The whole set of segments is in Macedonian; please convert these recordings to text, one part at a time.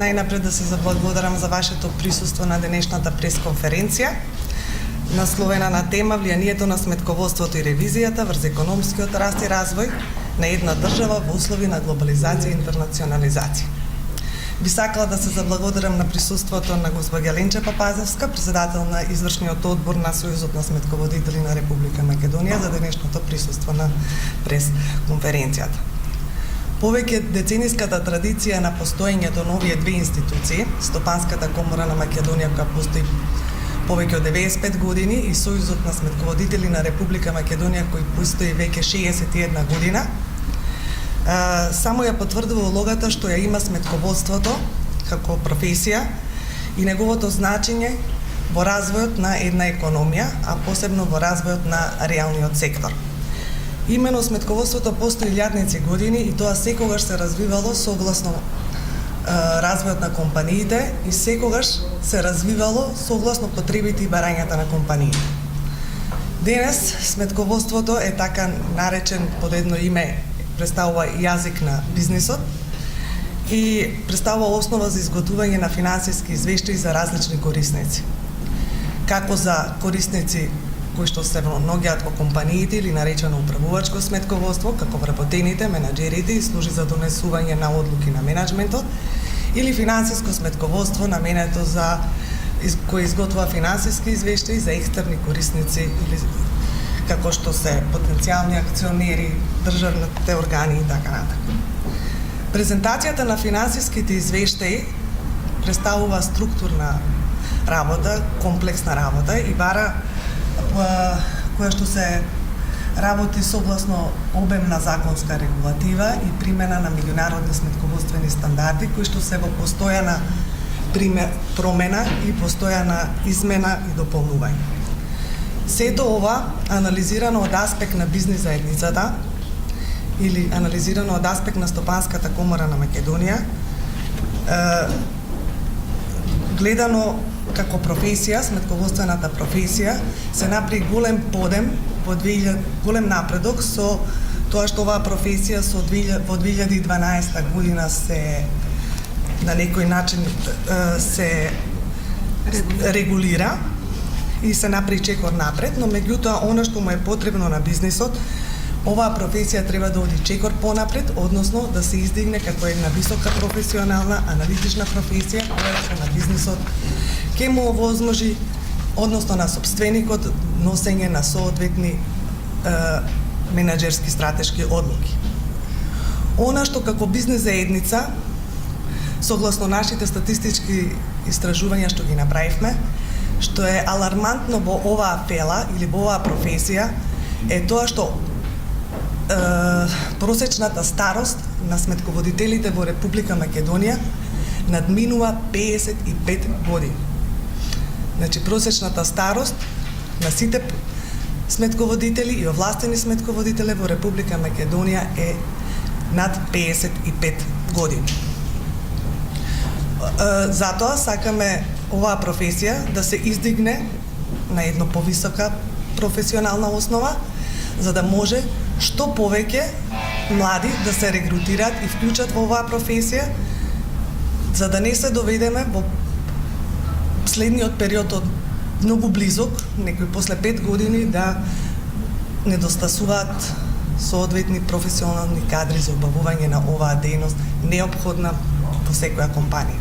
Најнапред да се заблагодарам за вашето присуство на денешната пресконференција, насловена на тема влијанието на сметководството и ревизијата врз економскиот раст и развој на една држава во услови на глобализација и интернационализација. Би сакала да се заблагодарам на присуството на госпоѓа Ленче Папазевска, председател на извршниот одбор на Сојузот на сметководители на Република Македонија, за денешното присуство на пресконференцијата. Повеќе децениската традиција на постоењето на овие две институции, Стопанската комора на Македонија, која постои повеќе од 95 години, и Сојузот на сметководители на Република Македонија, кој постои веќе 61 година, само ја потврдува улогата што ја има сметководството како професија и неговото значење во развојот на една економија, а посебно во развојот на реалниот сектор. Имено сметководството постои илјадници години и тоа секогаш се развивало согласно развојот на компаниите и секогаш се развивало согласно потребите и барањата на компаниите. Денес сметководството е така наречен под едно име, представува јазик на бизнисот и представува основа за изготвување на финансиски извештаи за различни корисници. Како за корисници кои што се наоѓаат во компаниите или наречено управувачко сметководство, како вработените, менаџерите и служи за донесување на одлуки на менаџментот, или финансиско сметководство наменето за кој изготвува финансиски извештаи за екстерни корисници или како што се потенцијални акционери, државните органи и така натаму. Презентацијата на финансиските извештаи представува структурна работа, комплексна работа и бара која што се работи согласно обемна законска регулатива и примена на меѓународни сметководствени стандарди, кои што се во постојана промена и постојана измена и дополнување. Сето ова, анализирано од аспект на бизнис заедницата или анализирано од аспект на Стопанската комора на Македонија, гледано како професија, сметководствената професија, се направи голем подем голем напредок со тоа што оваа професија во 2012 година се на некој начин се регулира и се направи чекор напред, но меѓутоа она што му е потребно на бизнисот, оваа професија треба да оди чекор понапред, односно да се издигне како една висока професионална, аналитична професија која што на бизнисот ќе му овозможи, односно на сопственикот, носење на соодветни менаџерски стратешки одлуки. Она што како бизнес заедница, согласно нашите статистички истражувања што ги направивме, што е алармантно во оваа фела или во оваа професија, е тоа што просечната старост на сметководителите во Република Македонија надминува 55 години. Значи, просечната старост на сите сметководители и овластени сметководители во Република Македонија е над 55 години. Затоа сакаме оваа професија да се издигне на едно повисока професионална основа, за да може што повеќе млади да се регрутираат и вклучат во оваа професија, за да не се доведеме во следниот период од многу близок, некои после 5 години, да недостасуваат соодветни професионални кадри за обавување на оваа дејност, неопходна во секоја компанија.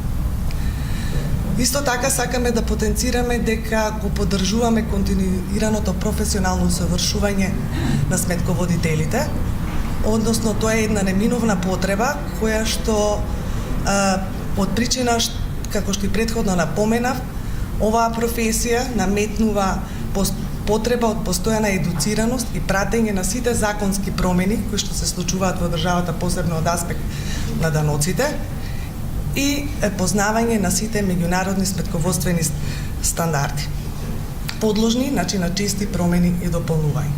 Исто така сакаме да потенцираме дека го поддржуваме континуираното професионално усовршување на сметководителите, односно тоа е една неминовна потреба која што од причина, како што и претходно напоменав, оваа професија наметнува потреба од постојана едуцираност и пратење на сите законски промени кои што се случуваат во државата, посебно од аспект на даноците, и познавање на сите меѓународни сметководствени стандарди, подложни на чести промени и дополнување.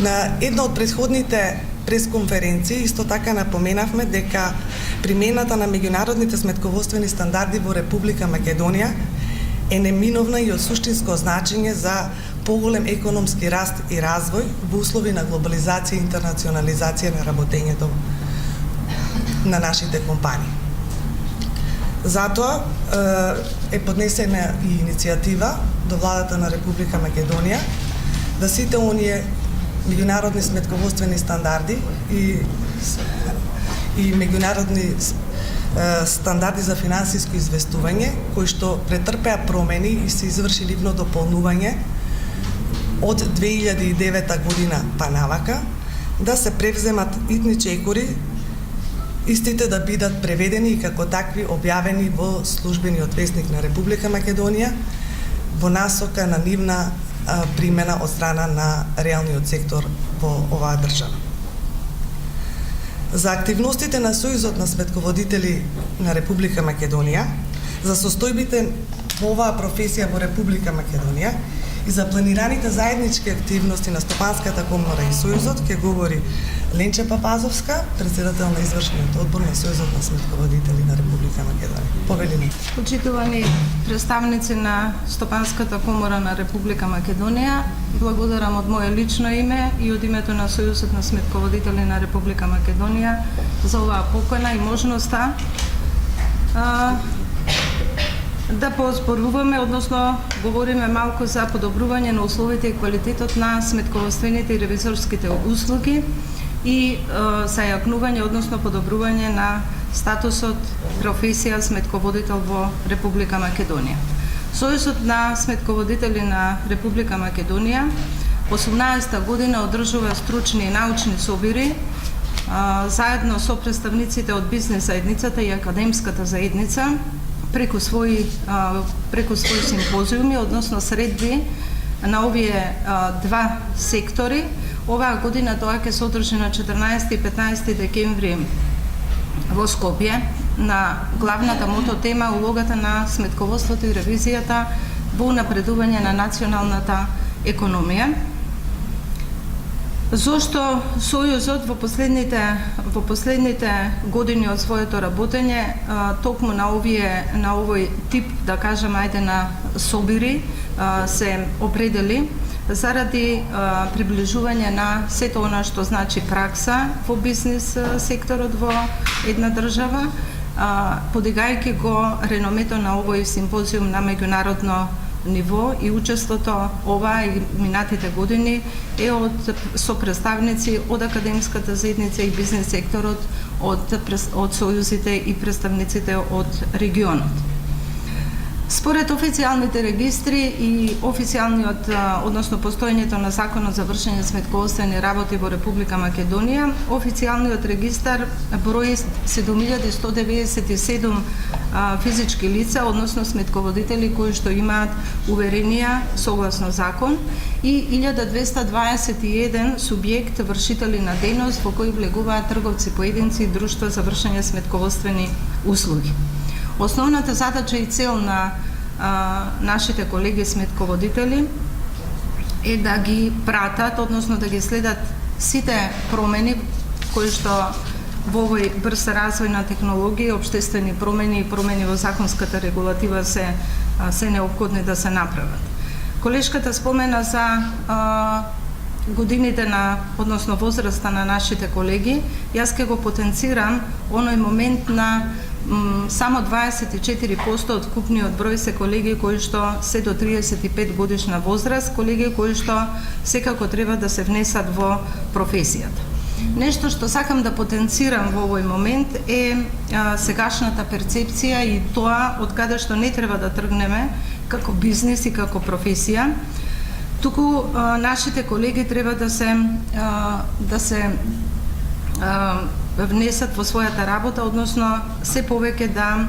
На една од претходните пресконференции исто така напоменавме дека примената на меѓународните сметководствени стандарди во Република Македонија е неминовна и од суштинско значење за поголем економски раст и развој во услови на глобализација и интернационализација на работењето на нашите компании. Затоа е поднесена и иницијатива до владата на Република Македонија да сите оние меѓународни сметководствени стандарди и меѓународни стандарди за финансиско известување кои што претрпеа промени и се изврши нивно дополнување од 2009 година па навака, да се превземат итни чекори, истите да бидат преведени и како такви објавени во службениот весник на Република Македонија во насока на нивна примена од страна на реалниот сектор во оваа држава. За активностите на Сојузот на сметководители на Република Македонија, за состојбите во оваа професија во Република Македонија и за планираните заеднички активности на Стопанската комора и Сојузот ќе говори Ленче Папазовска, председател на извршниот одбор на Сојузот на сметководители на Република Македонија. Повелини. Почитувани представници на Стопанската комора на Република Македонија, благодарам од мое лично име и од името на Сојузот на сметководители на Република Македонија за оваа покана и можноста да поозборуваме, односно говориме малку за подобрување на условите и квалитетот на сметководствените и ревизорските услуги и зајакнување, односно подобрување на статусот професија сметководител во Република Македонија. Сојузот на сметководители на Република Македонија 18-та година одржува стручни и научни собири заедно со представниците од бизнес заедницата и академската заедница преку своји симпозиуми, односно средби на овие два сектори. Оваа година тоа ќе се одржи на 14 и 15 декември во Скопје на главната мото тема улогата на сметководството и ревизијата во напредување на националната економија. Зошто Сојузот во последните години од своето работење токму на овој тип, да кажем, на собири се определи заради приближување на сето она што значи пракса во бизнес секторот во една држава, подигајќи го реномето на овој симпозиум на меѓународно ниво и учеството ова и минатите години е со представници од академската заедница и бизнес секторот, од сојузите и представниците од регионот. Според официјалните регистри и официјалниот, односно постоењето на Законот за вршење сметководствени работи во Република Македонија, официјалниот регистар брои 7197 физички лица, односно сметководители кои што имаат уверенија согласно закон и 1221 субјект вршители на дејност во кои влегуваат трговци поединци и друштва за вршење сметководствени услуги. Основната задача и цел на нашите колеги сметководители е да ги пратат, односно да ги следат сите промени кои што во овој брз развој на технологија, општествени промени и промени во законската регулатива се неопходни да се направат. Колешката спомена за годините односно возраста на нашите колеги. Јас ќе го потенцирам оној момент на само 24% од купниот број се колеги кои што се до 35 годишна возраст, колеги кои што секако треба да се внесат во професијата. Нешто што сакам да потенцирам во овој момент е сегашната перцепција и тоа од каде што не треба да тргнеме како бизнес и како професија. Туку нашите колеги треба да се внесат во својата работа, односно се повеќе да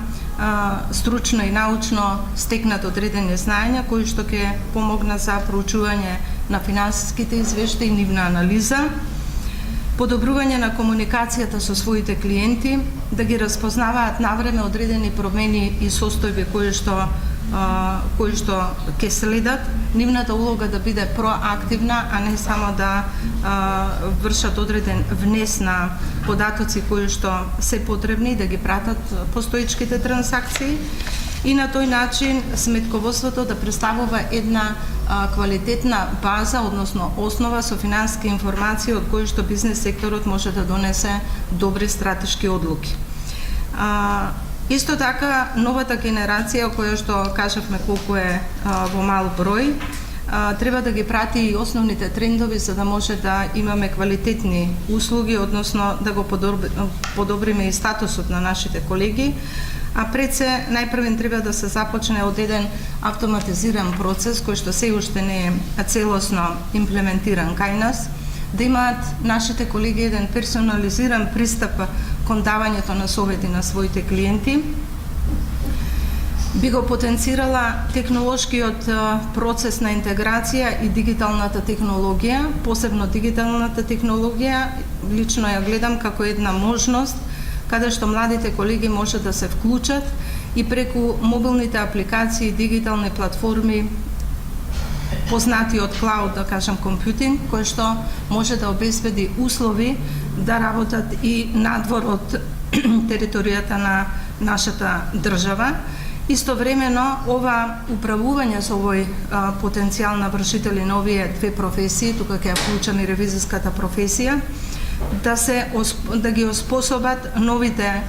стручно и научно стекнат одредени знаења кои што ќе помогнат за проучување на финансиските извештаи и нивна анализа, подобрување на комуникацијата со своите клиенти, да ги разпознаваат навреме одредени промени и состојби кои што ќе следат, нивната улога да биде проактивна, а не само да вршат одреден внес на податоци кои што се потребни, да ги пратат постоечките трансакции и на тој начин сметководството да представува една квалитетна база, односно основа со финансиски информации од кои што бизнес секторот може да донесе добри стратешки одлуки. Исто така, новата генерација, која што кажавме колку е во мал број, треба да ги прати и основните трендови за да може да имаме квалитетни услуги, односно да го подобриме и статусот на нашите колеги. А пред се, најпрвен треба да се започне од еден автоматизиран процес кој што се уште не е целосно имплементиран кај нас, да имаат нашите колеги еден персонализиран пристап кон давањето на совети на своите клиенти. Би го потенцирала технолошкиот процес на интеграција и дигиталната технологија, посебно дигиталната технологија, лично ја гледам како една можност каде што младите колеги може да се вклучат и преку мобилните апликации, дигитални платформи, познати од клауд, да кажам, компјутинг, кој што може да обезбеди услови да работат и надвор од територијата на нашата држава. Истовремено, ова управување со овој потенцијал на вршители на овие две професии, тука ќе ја вклучам и ревизиската професија, да ги оспособат новите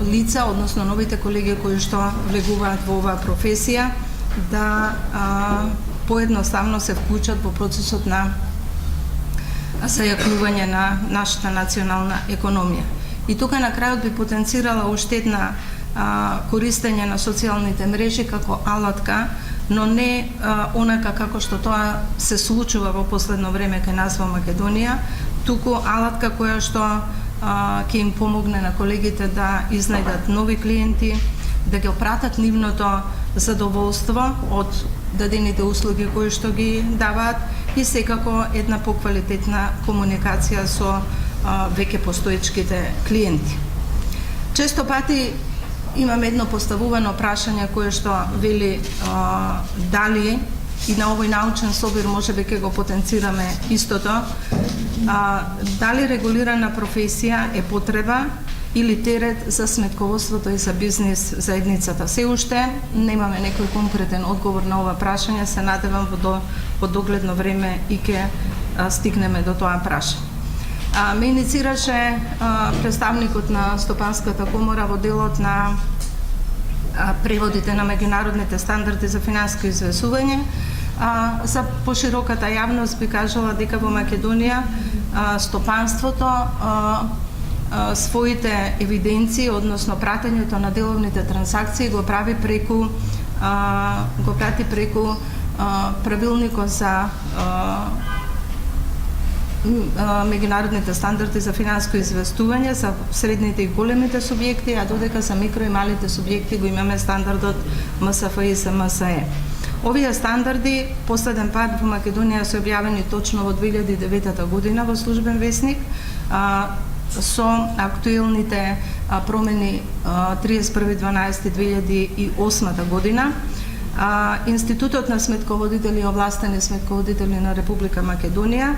лица, односно новите колеги кои што влегуваат во оваа професија, да поедноставно се вклучат во процесот на зајакнување на нашата национална економија. И тука на крајот би потенцирала уште една користење на социјалните мрежи како алатка, но не онака како што тоа се случува во последно време кај нас во Македонија, туку алатка која што ќе им помогне на колегите да изнајдат нови клиенти, да ги опратат нивното задоволство од дадените услуги кои што ги даваат и секако една поквалитетна комуникација со веќе постоечките клиенти. Често пати имаме едно поставувано прашање кое што вели дали и на овој научен собир можеби ќе го потенцираме истото, дали регулирана професија е потреба или терет за сметководството и за бизнис заедницата. Се уште немаме некој конкретен одговор на ова прашање, се надевам во догледно време и ќе стигнеме до тоа прашање. Ме иницираше представникот на Стопанската комора во делот на преводите на меѓународните стандарди за финансиско извесување. За пошироката јавност би кажала дека во Македонија стопанството своите евиденции, односно пратењето на деловните трансакции го прати преку правилникот за меѓународните стандарди за финансиско известување за средните и големите субјекти, а додека за микро и малите субјекти го имаме стандардот МСФ и МСЕ. Овие стандарди последен пат во Македонија се објавени точно во 2009 година во Службен весник со актуелните промени 31.12.2008 година. Институтот на сметководители и овластени сметководители на Република Македонија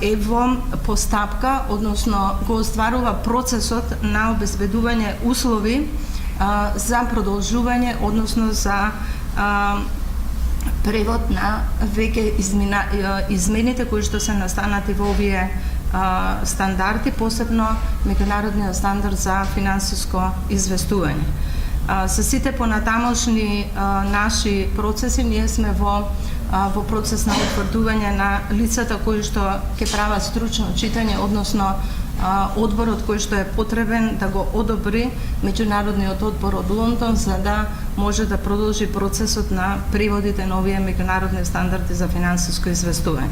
е во постапка, односно го остварува процесот на обезбедување услови за продолжување, односно за превод на веќе измените кои што се настанати во овие стандарди, посебно меѓународниот стандард за финансиско известување. Со сите понатамошни наши процеси, ние сме во процес на утврдување на лицата кои што ќе прават стручно читање, односно одборот кој што е потребен да го одобри меѓународниот одбор од Лондон за да може да продолжи процесот на преводите на овие меѓународни стандарди за финансиско известување.